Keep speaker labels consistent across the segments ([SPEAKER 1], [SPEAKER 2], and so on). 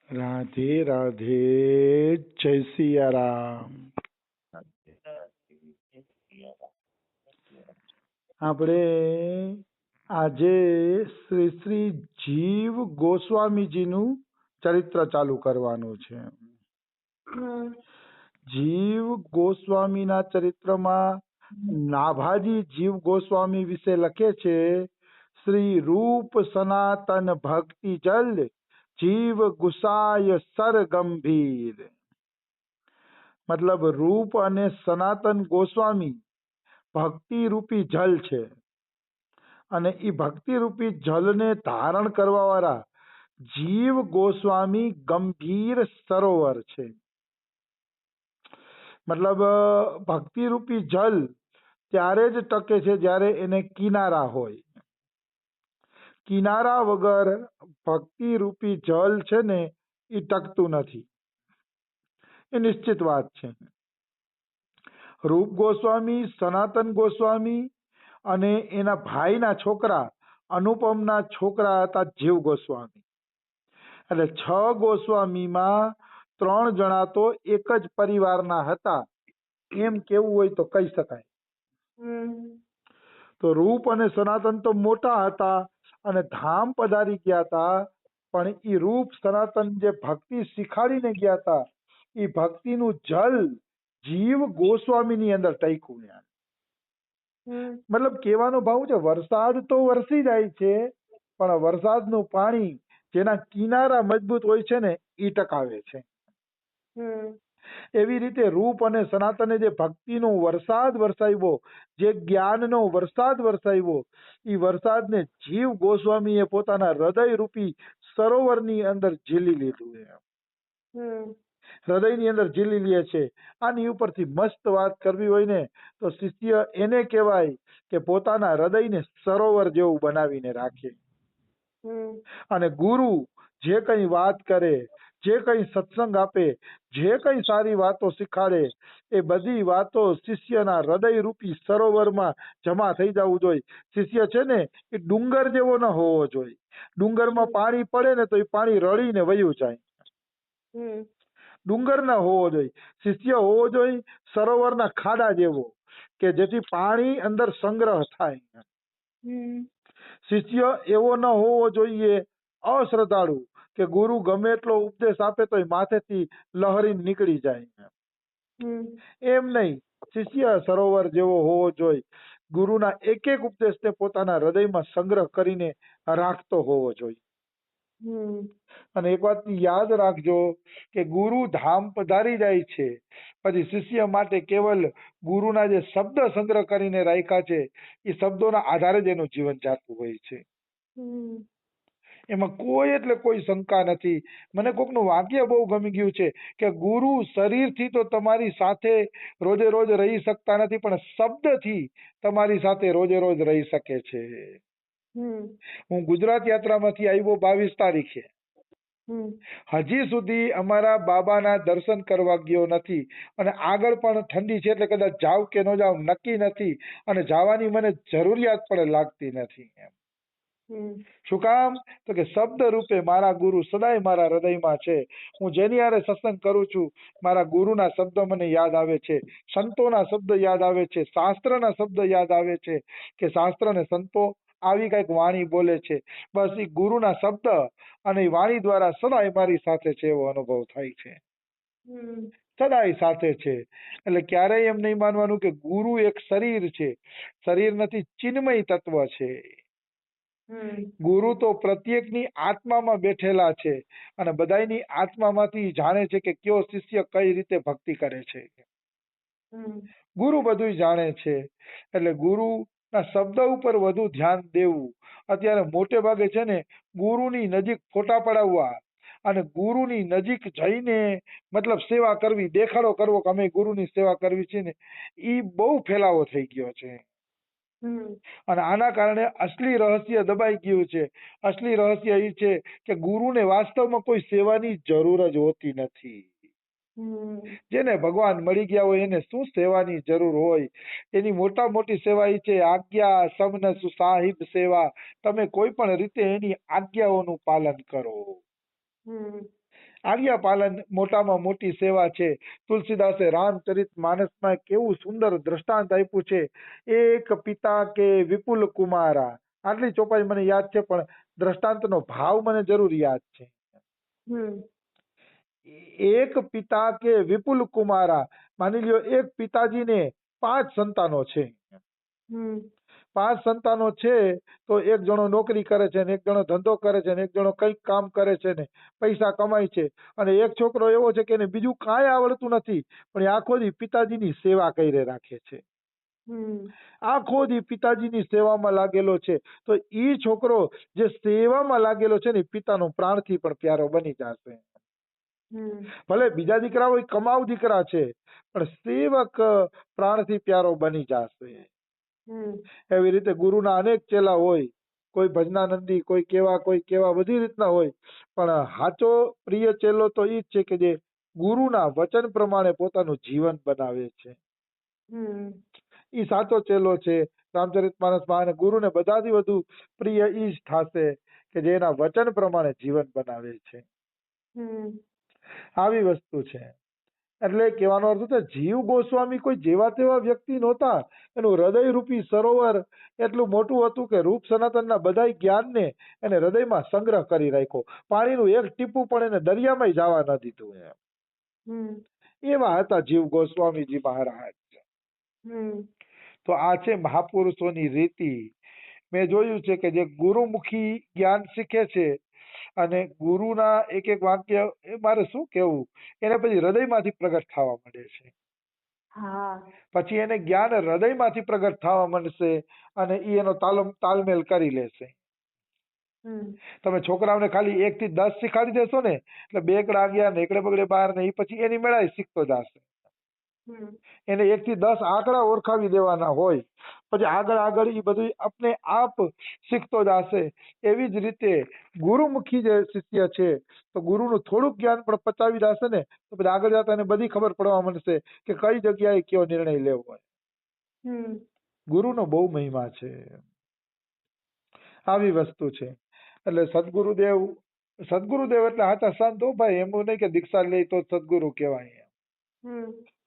[SPEAKER 1] રાધે રાધે, જય સિયારામ. આપણે આજે શ્રી શ્રી જીવ ગોસ્વામીજીનું ચરિત્ર ચાલુ કરવાનું છે. જીવ ગોસ્વામીના ચરિત્રમાં નાભાજી જીવ ગોસ્વામી વિશે લખે છે, શ્રી રૂપ સનાતન ભક્તિ જલ જીવ ગુસાય સર ગંભીર. મતલબ રૂપ અને સનાતન ગોસ્વામી ભક્તિ રૂપી જલ છે, અને એ ભક્તિ રૂપી જલને ધારણ કરવા વાળા જીવ ગોસ્વામી ગંભીર સરોવર છે. મતલબ ભક્તિ રૂપી જલ ત્યારે જ ટકે છે જ્યારે એને કિનારા હોય. કિનારા વગર ભક્તિ રૂપી જલ છે ને એ ટકતું નથી, એ નિશ્ચિત વાત છે. રૂપ ગોસ્વામી, સનાતન ગોસ્વામી અને એના ભાઈના છોકરા અનુપમના છોકરા હતા જીવ ગોસ્વામી. એટલે 6 ગોસ્વામીમાં 3 જણા તો એક જ પરિવારના હતા, એમ કેવું હોય તો કહી શકાય. તો રૂપ અને સનાતન તો મોટા હતા અને ધામ પધારી ગયા હતા, પણ એ રૂપ સનાતન જે ભક્તિ શીખાડીને ગયા હતા એ ભક્તિનું જલ જીવ ગોસ્વામીની અંદર ટક્યું. મતલબ કહેવાનો ભાવ છે, વરસાદ તો વરસી જાય છે, પણ વરસાદનું પાણી જેના કિનારા મજબૂત હોય છે ને એ ટકાવે છે. એવી રીતે રૂપ અને સનાતને જે ભક્તિનો વરસાદ વરસાવ્યો, જે જ્ઞાનનો વરસાદ વરસાવ્યો, એ વરસાદને જીવ ગોસ્વામીએ પોતાના હૃદય રૂપી સરોવરની અંદર ઝીલી લીધું. હૃદયની અંદર ઝીલી લે છે. આની ઉપરથી મસ્ત વાત કરવી હોય ને તો શિષ્ય એને કહેવાય કે પોતાના હૃદયને સરોવર જેવું બનાવીને રાખે. અને ગુરુ જે કઈ વાત કરે, જે કઈ સત્સંગ આપે, જે કઈ સારી વાતો શીખાડે, એ બધી વાતો શિષ્યના હૃદય રૂપી સરોવરમાં જમા થઈ જવું જોઈએ. શિષ્ય છે ને એ ડુંગર જેવો ન હોવો જોઈએ. ડુંગરમાં પાણી પડે ને તો એ પાણી રળીને વયું જાય. ડુંગર ના હોવો જોઈએ. શિષ્ય હોવો જોઈએ સરોવરના ખાડા જેવો, કે જેથી પાણી અંદર સંગ્રહ થાય. શિષ્ય એવો ન હોવો જોઈએ અશ્રદ્ધાળુ, કે ગુરુ ગમે એટલો ઉપદેશ આપે તો માથેથી લહરી નીકળી જાય. એમ નહીં, શિષ્ય સરોવર જેવો હોવો જોઈએ. ગુરુના એક એક ઉપદેશને પોતાના હૃદયમાં સંગ્રહ કરીને રાખતો હોવો જોઈએ. અને એક વાત યાદ રાખજો કે ગુરુ ધામ પધારી જાય છે, પછી શિષ્ય માટે કેવલ ગુરુના જે શબ્દ સંગ્રહ કરીને રાખ્યા છે એ શબ્દોના આધારે જ એનું જીવન ચાલતું હોય છે. એમાં કોઈ એટલે કોઈ શંકા નથી. મને કોકનું વાક્ય બહુ ગમી ગયું છે કે ગુરુ શરીરથી તો તમારી સાથે રોજે રોજ રહી શકતા નથી, પણ શબ્દથી તમારી સાથે રોજે રોજ રહી શકે છે. હું ગુજરાત યાત્રામાંથી આવ્યો 22 તારીખે. હજી સુધી અમારા બાબાના દર્શન કરવા ગયો નથી, અને આગળ પણ ઠંડી છે એટલે કદાચ જાવ કે ન જાવ નક્કી નથી, અને જવાની મને જરૂરિયાત પણ લાગતી નથી. શું કામ? તો કે શબ્દ રૂપે મારા ગુરુ સદાય મારા હૃદયમાં છે. હું જેની હારે સત્સંગ કરું છું મારા ગુરુના શબ્દ મને યાદ આવે છે, સંતોના શબ્દ યાદ આવે છે, શાસ્ત્રના શબ્દ યાદ આવે છે, કે શાસ્ત્ર ને સંતો આવી કઈક વાણી બોલે છે. બસ એ ગુરુના શબ્દ અને વાણી દ્વારા સદાય મારી સાથે છે એવો અનુભવ થાય છે. સદાય સાથે છે. એટલે ક્યારેય એમ નહીં માનવાનું કે ગુરુ એક શરીર છે. શરીર નથી, ચિન્મય તત્વ છે. ગુરુ તો પ્રત્યેકની આત્મામાં બેઠેલા છે, અને બધાની આત્મામાંથી જાણે છે કે કયો શિષ્ય કઈ રીતે ભક્તિ કરે છે. ગુરુ બધું જાણે છે. એટલે ગુરુના શબ્દ ઉપર વધુ ધ્યાન દેવું. અત્યારે મોટે ભાગે છે ને ગુરુની નજીક ફોટા પડાવવા અને ગુરુની નજીક જઈને મતલબ સેવા કરવી, દેખાડો કરવો કે અમે ગુરુની સેવા કરવી છે ને, એ બહુ ફેલાવો થઈ ગયો છે. અને આના કારણે અસલી રહસ્ય દબાઈ ગયું છે. અસલી રહસ્ય એ છે કે ગુરુને વાસ્તવમાં કોઈ સેવાની જરૂર જ હોતી નથી. જેને ભગવાન મળી ગયા હોય એને શું સેવાની જરૂર હોય? એની મોટા મોટી સેવા એ છે આજ્ઞા સબન સાહિબ સેવા. તમે કોઈ પણ રીતે એની આજ્ઞાઓનું પાલન કરો. આજ્ઞા પાલન મોટામાં મોટી સેવા છે. તુલસીદાસે રામચરિત માનસમાં કેવું સુંદર દ્રષ્ટાંત આપ્યું છે. એક પિતા કે વિપુલ કુમારા, આટલી ચોપાઈ મને યાદ છે, પણ દ્રષ્ટાંતનો ભાવ મને જરૂર યાદ છે. એક પિતા કે વિપુલ કુમારા, માની લ્યો એક પિતાજીને 5 સંતાનો છે. 5 સંતાનો છે તો એક જણો નોકરી કરે છે ને એક જણો ધંધો કરે છે ને એક જણો કંઈક કામ કરે છે ને પૈસા કમાય છે, અને એક છોકરો એવો છે કે એને બીજું કાંઈ આવડતું નથી, પણ એ આખો દી પિતાજીની સેવા કરી રાખે છે. આખો દી પિતાજીની સેવામાં લાગેલો છે. તો ઈ છોકરો જે સેવામાં લાગેલો છે ને પિતાનો પ્રાણથી પણ પ્યારો બની જશે. ભલે બીજા દીકરા હોય કમાવ દીકરા છે, પણ સેવક પ્રાણથી પ્યારો બની જશે. એવી રીતે ગુરુના અનેક ચેલા હોય, કોઈ ભજનાનંદી, કોઈ કેવા બધી રીતના હોય, પણ સાચો પ્રિય ચેલો તો ઈ જ છે કે જે ગુરુના વચન પ્રમાણે પોતાનું જીવન બનાવે છે. ઈ સાચો ચેલો છે. રામચરિતમાનસમાં અને ગુરુને બધાથી વધુ પ્રિય ઈ જ થશે કે જે એના વચન પ્રમાણે જીવન બનાવે છે. આવી વસ્તુ છે. એટલે કહેવાનો અર્થ છે જીવ ગોસ્વામી કોઈ જેવા તેવા વ્યક્તિ નહોતા. એનું હૃદયરૂપી સરોવર એટલું મોટું હતું કે રૂપ સનાતનના બધાય જ્ઞાનને એને હૃદયમાં સંગ્રહ કરી રાખ્યો. પાણીનું એક ટીપું પણ એને દરિયામાં જવા ન દીધું. એવા હતા જીવ ગોસ્વામીજી મહારાજ. તો આ છે મહાપુરુષોની રીતિ. મેં જોયું છે કે જે ગુરુમુખી જ્ઞાન શીખે છે અને ગુરુના એક એક વાક્ય એ મારે શું કેવું, એને પછી હૃદયમાંથી પ્રગટ થવા માંડે છે. પછી એને જ્ઞાન હૃદયમાંથી પ્રગટ થવા માંડશે અને ઈ એનો તાલમેલ કરી લેશે. તમે છોકરાઓને ખાલી 1 થી 10 શીખવાડી દેશો ને એટલે બેકડા ગયા ને એકડે બગડે બહાર ને એ પછી એની મેળાએ શીખતો જશે. એને 1 થી 10 આંકડા ઓળખાવી દેવાના હોય, પછી આગળ એ બધું આપને આપ શીખતો જશે. એવી જ રીતે ગુરુમુખી જે શિષ્ય છે તો ગુરુનું થોડુંક જ્ઞાન પણ પચાવી જશે ને તો પછી આગળ જતા એને બધી ખબર પડવા માંડશે કે કઈ જગ્યાએ કયો નિર્ણય લેવો હોય. ગુરુનો બહુ મહિમા છે. આવી વસ્તુ છે. એટલે સદગુરુદેવ એટલે સાચા સંત હો ભાઈ, એમ નહીં કે દીક્ષા લે તો સદગુરુ કહેવાય.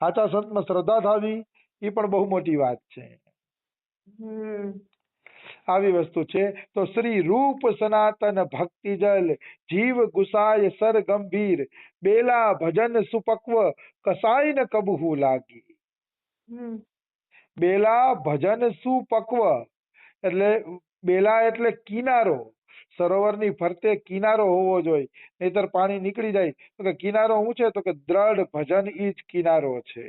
[SPEAKER 1] સાચા સંતમાં શ્રદ્ધા થાવી એ પણ બહુ મોટી વાત છે. આવી વસ્તુ છે. તો શ્રી રૂપ સનાતન ભક્તિ જલ જીવ ગુસાય સર ગંભીર બેલા ભજન સુપક્વ કસાય ન કબહુ લાગી. બેલા ભજન સુપક્વ એટલે બેલા એટલે કિનારો. સરોવરની ફરતે કિનારો હોવો જોઈએ, નહીતર પાણી નીકળી જાય. તો કે કિનારો શું છે? તો કે દ્રઢ ભજન ઈ જ કિનારો છે.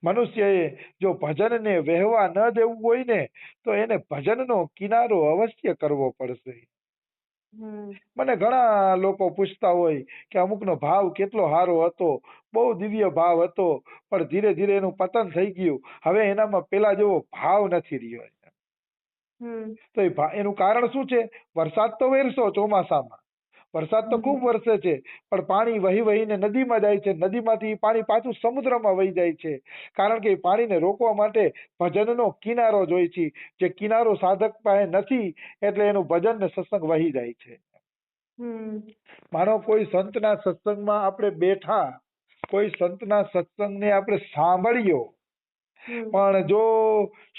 [SPEAKER 1] મનુષ્યએ જો ભજનને વહેવા ન દેવું હોય ને તો એને ભજનનો કિનારો અવશ્ય કરવો પડશે. મને ઘણા લોકો પૂછતા હોય કે અમુકનો ભાવ કેટલો સારો હતો, બહુ દિવ્ય ભાવ હતો, પણ ધીરે ધીરે એનું પતન થઈ ગયું, હવે એનામાં પેલા જેવો ભાવ નથી રહ્યો. તો એનું કારણ શું છે? વરસાદ તો વરસો ચોમાસામાં, વરસાદ તો ખૂબ વરસે છે, પણ પાણી વહી વહીને નદીમાં જાય છે, નદીમાંથી પાણી પાછું સમુદ્રમાં વહી જાય છે. કારણ કે પાણીને રોકવા માટે ભજનનો કિનારો જોઈએ છે. જે કિનારો સાધક પાસે નથી એટલે એનું ભજન ને સત્સંગ વહી જાય છે. માનો કોઈ સંતના સત્સંગમાં આપણે બેઠા, કોઈ સંતના સત્સંગને આપણે સાંભળ્યો, પણ જો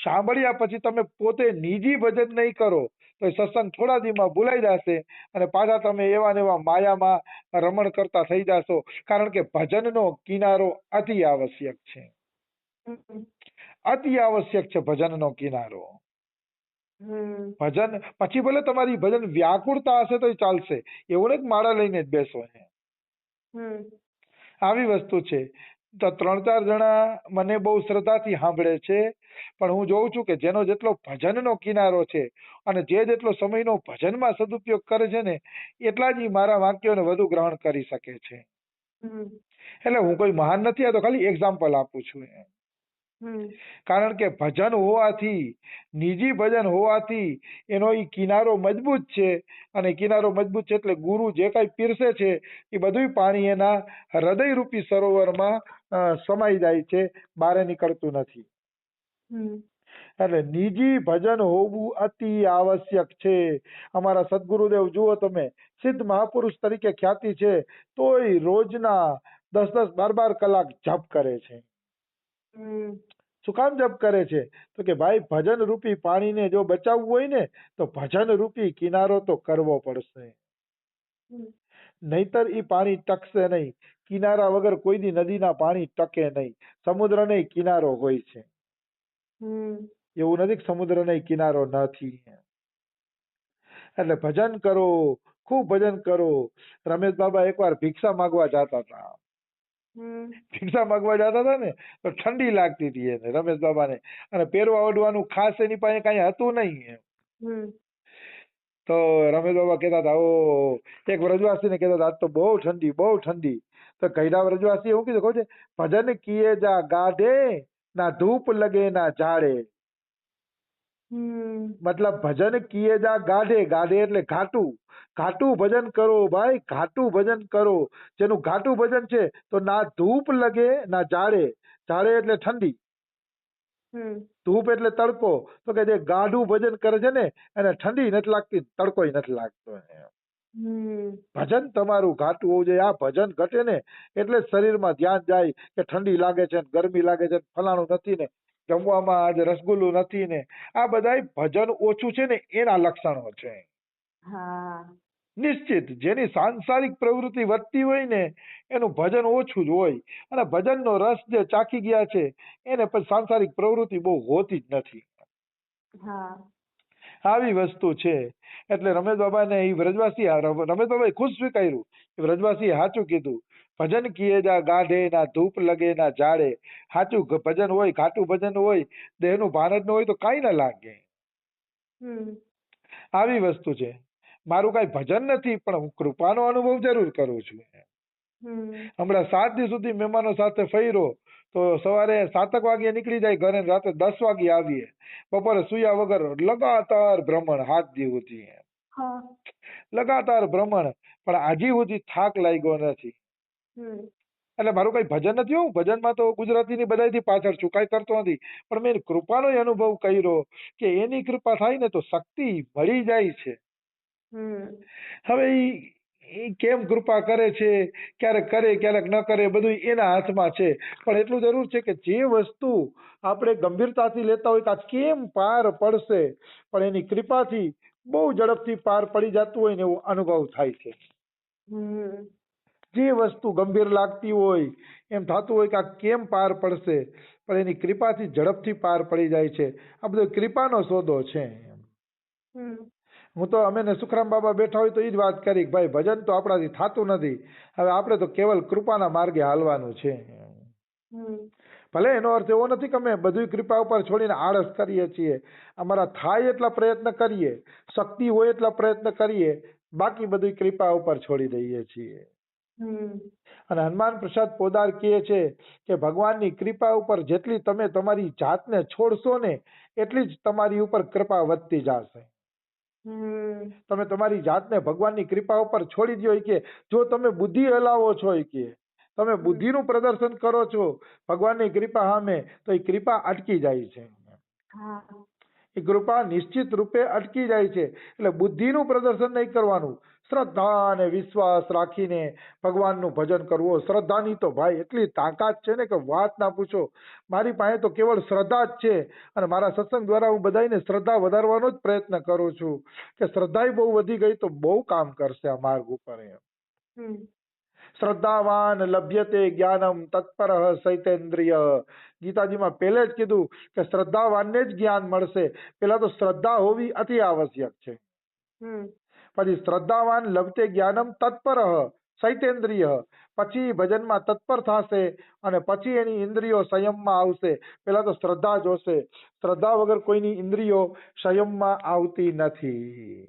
[SPEAKER 1] સાંભળ્યા પછી તમે પોતે નિજી ભજન નહીં કરો તો સત્સંગ થોડા દીમાં ભૂલાઈ જશે અને પાછા તમે એવા ને એવા માયામાં રમણ કરતા થઈ જશો. કારણ કે ભજનનો કિનારો અતિ આવશ્યક છે. અતિ આવશ્યક છે ભજનનો કિનારો. ભજન પછી ભલે તમારી ભજન વ્યાકુળતા હશે તો ચાલશે, એવું નહીં માળા લઈને જ બેસો. આવી વસ્તુ છે. તો 3-4 જણા મને બહુ શ્રદ્ધાથી સાંભળે છે, પણ હું જોઉં છું કે જેનો જેટલો ભજનનો કિનારો છે અને જે જેટલો સમયનો ભજનમાં સદુપયોગ કરે છે ને એટલા જ મારા વાક્યોને વધુ ગ્રહણ કરી શકે છે. એટલે હું કોઈ મહાન નથી, આ તો ખાલી એક્ઝામ્પલ આપું છું. કારણ કે ભજન હોવાથી, નિજી ભજન હોવાથી એનો ઈ કિનારો મજબૂત છે, અને કિનારો મજબૂત છે એટલે ગુરુ જે કઈ પીરસે છે એ બધું પાણી એના હૃદયરૂપી સરોવરમાં સમાઈ જાય છે, બહાર નીકળતું નથી. એટલે નિજી ભજન હોવું અતિ આવશ્યક છે. અમારા સદગુરુદેવ જુઓ તમે, સિદ્ધ મહાપુરુષ તરીકે ખ્યાતિ છે, તોય રોજના 10-10, 12-12 કલાક જપ કરે છે. શું કામ જપ કરે છે? તો કે ભાઈ ભજન રૂપી પાણીને જો બચાવવું હોય ને તો ભજન રૂપી કિનારો તો કરવો પડશે, નહીતર ઈ પાણી ટકશે નહીં. કિનારા વગર કોઈ દી નદીના પાણી ટકે નહીં. સમુદ્ર ને કિનારો હોય છે, એવું નથી કે સમુદ્ર ને કિનારો નથી. એટલે ભજન કરો, ખૂબ ભજન કરો. રમેશ બાબા એકવાર ભિક્ષા માંગવા જતા હતા. ભિક્ષા માંગવા જતા હતા ને તો ઠંડી લાગતી હતી એને, રમેશ બાબાને, અને પહેરવા ઓઢવાનું ખાસ એની પાસે કઈ હતું નહીં. તો રમેશ બાબા કહેતા હતા, ઓ એક વ્રજવાસીને કહેતા હતા, આજ તો બહુ ઠંડી, બહુ ઠંડી. તો કઈડા વ્રજવાસી એવું કીધું, કહું છે, ભજન કિએ જા ગાઢે, ના ધૂપ લગે ના ઝાડે. મતલબ ભજન કિએ જા ગાઢે, ગાઢે એટલે ઘાટું, ઘાટું ભજન કરો ભાઈ, ઘાટું ભજન કરો. જેનું ઘાટું ભજન છે તો ના ધૂપ લગે ના ઝાડે. ઝાડે એટલે ઠંડી, ધૂપ એટલે તડકો. તો કે જે ગાઢું ભજન કરે છે ને એને ઠંડી નથી લાગતી, તડકોય નથી લાગતો. ભજન તમારું ઘાટું હોવું જોઈએ. આ ભજન ઘટે ને એટલે શરીરમાં ધ્યાન જાય કે ઠંડી લાગે છે, ગરમી લાગે છે, ફલાણું નથી ને, જમવામાં આજે રસગુલ્લું નથી ને, આ બધાય ભજન ઓછું છે ને એના લક્ષણો છે. નિશ્ચિત જેની સાંસારિક પ્રવૃત્તિ વધતી હોય ને એનું ભજન ઓછું જ હોય, અને ભજનનો રસ જે ચાખી ગયા છે એને પછી સાંસારિક પ્રવૃત્તિ બહુ હોતી જ નથી. આવી વસ્તુ છે. એટલે રમેશ બાબાને એ વ્રજવાસી, રમેશ બાબાએ ખુદ સ્વીકાર્યું, વ્રજવાસીએ સાચું કીધું, ભજન કિએ જા ગાઢે, ના ધૂપ લગે ના ઝાડે. સાચું ભજન હોય, ઘાટું ભજન હોય, દેહનું ભાન જ ન હોય તો કાંઈ ન લાગે. આવી વસ્તુ છે. મારું કઈ ભજન નથી પણ હું કૃપાનો અનુભવ જરૂર કરું છું. હમણાં 7 દિવસ સુધી મહેમાનો સાથે ફર્યો તો સવારે 7 વાગે નીકળી જાય ઘરે, રાતે 10 વાગે આવીએ, બપોરે સુયા વગર લગાતાર ભ્રમણ 7 દિવસ સુધી, લગાતાર ભ્રમણ, પણ આજી સુધી થાક લાગ્યો નથી. એટલે મારું કઈ ભજન નથી. હું ભજનમાં તો ગુજરાતીની બધાયથી પાછળ છું, કઈ કરતો નથી, પણ મેં કૃપાનો અનુભવ કર્યો કે એની કૃપા થાય ને તો શક્તિ મળી જાય છે. હવે ઈ કેમ કૃપા કરે છે, ક્યારેક કરે ક્યારેક ન કરે, બધું એના હાથમાં છે. પણ એટલું જરૂર છે કે જે વસ્તુ આપણે ગંભીરતાથી લેતા હોય કે આ કેમ પાર પડશે, પણ એની કૃપાથી બહુ ઝડપથી પાર પડી જતું હોય ને એવો અનુભવ થાય છે. જે વસ્તુ ગંભીર લાગતી હોય, એમ થતું હોય કે આ કેમ પાર પડશે, પણ એની કૃપાથી ઝડપથી પાર પડી જાય છે. આ બધો કૃપાનો સોદો છે. હું તો અમે ને સુખરામ બાબા બેઠા હોય તો એ જ વાત કરી કે ભાઈ ભજન તો આપણાથી થતું નથી, હવે આપણે તો કેવલ કૃપાના માર્ગે હાલવાનું છે. ભલે એનો અર્થ એવો નથી કે અમે બધી કૃપા ઉપર છોડીને આળસ કરીએ છીએ. અમારા થાય એટલા પ્રયત્ન કરીએ, શક્તિ હોય એટલા પ્રયત્ન કરીએ, બાકી બધી કૃપા ઉપર છોડી દઈએ છીએ. અને હનુમાન પ્રસાદ પોદાર કહે છે કે ભગવાનની કૃપા ઉપર જેટલી તમે તમારી જાતને છોડશો ને એટલી જ તમારી ઉપર કૃપા વધતી જશે. તમે તમારી જાતને ભગવાનની કૃપા ઉપર છોડી દો કે જો તમે બુદ્ધિ હલાવો છો કે તમે બુદ્ધિનું પ્રદર્શન કરો છો ભગવાનની કૃપા સામે તો એ કૃપા અટકી જાય છે. એ કૃપા નિશ્ચિત રૂપે અટકી જાય છે. એટલે બુદ્ધિનું પ્રદર્શન નહીં કરવાનું, શ્રદ્ધા અને વિશ્વાસ રાખીને ભગવાનનું ભજન કરવું. શ્રદ્ધાની તો ભાઈ એટલી તાકાત છે ને કે વાત ના પૂછો. મારી પાસે તો કેવળ શ્રદ્ધા જ છે, અને મારા સત્સંગ દ્વારા હું બધાને શ્રદ્ધા વધારવાનો જ પ્રયત્ન કરું છું કે શ્રદ્ધા બહુ વધી ગઈ તો બહુ કામ કરશે આ માર્ગ ઉપર. શ્રદ્ધાવાન લભ્યતે જ્ઞાનમ તત્પર સૈતેન્દ્રિય. ગીતાજીમાં પહેલે જ કીધું કે શ્રદ્ધાવાનને જ જ્ઞાન મળશે. પેલા તો શ્રદ્ધા હોવી અતિ આવશ્યક છે. પછી શ્રદ્ધાવાન લભતે જ્ઞાનમ તત્પર સૈતેન્દ્રિય, પછી ભજનમાં તત્પર થશે અને પછી એની ઇન્દ્રિયો સંયમમાં આવશે. પેલા તો શ્રદ્ધા જોશે. શ્રદ્ધા વગર કોઈની ઇન્દ્રિયો સંયમમાં આવતી નથી.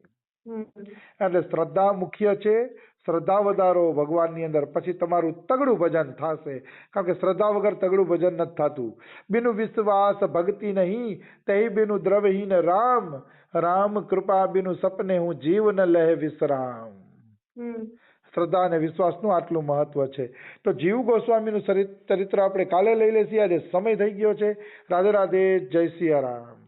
[SPEAKER 1] એટલે શ્રદ્ધા મુખ્ય છે. શ્રદ્ધા વધારો ભગવાનની અંદર, પછી તમારું તગડું ભજન થશે. કારણ કે શ્રદ્ધા વગર તગડું ભજન નથી થતું. બિનુ વિશ્વાસ ભક્તિ નહીં, તે બિનુ દ્રવહીન રામ. રામ કૃપા બિનુ સપને હું જીવ ન લહે વિશ્રામ. શ્રદ્ધા અને વિશ્વાસનું આટલું મહત્વ છે. તો જીવ ગોસ્વામીનું ચરિત્ર આપણે કાલે લઈ લેશું. આજે સમય થઈ ગયો છે. રાધે રાધે. જય સિયારામ.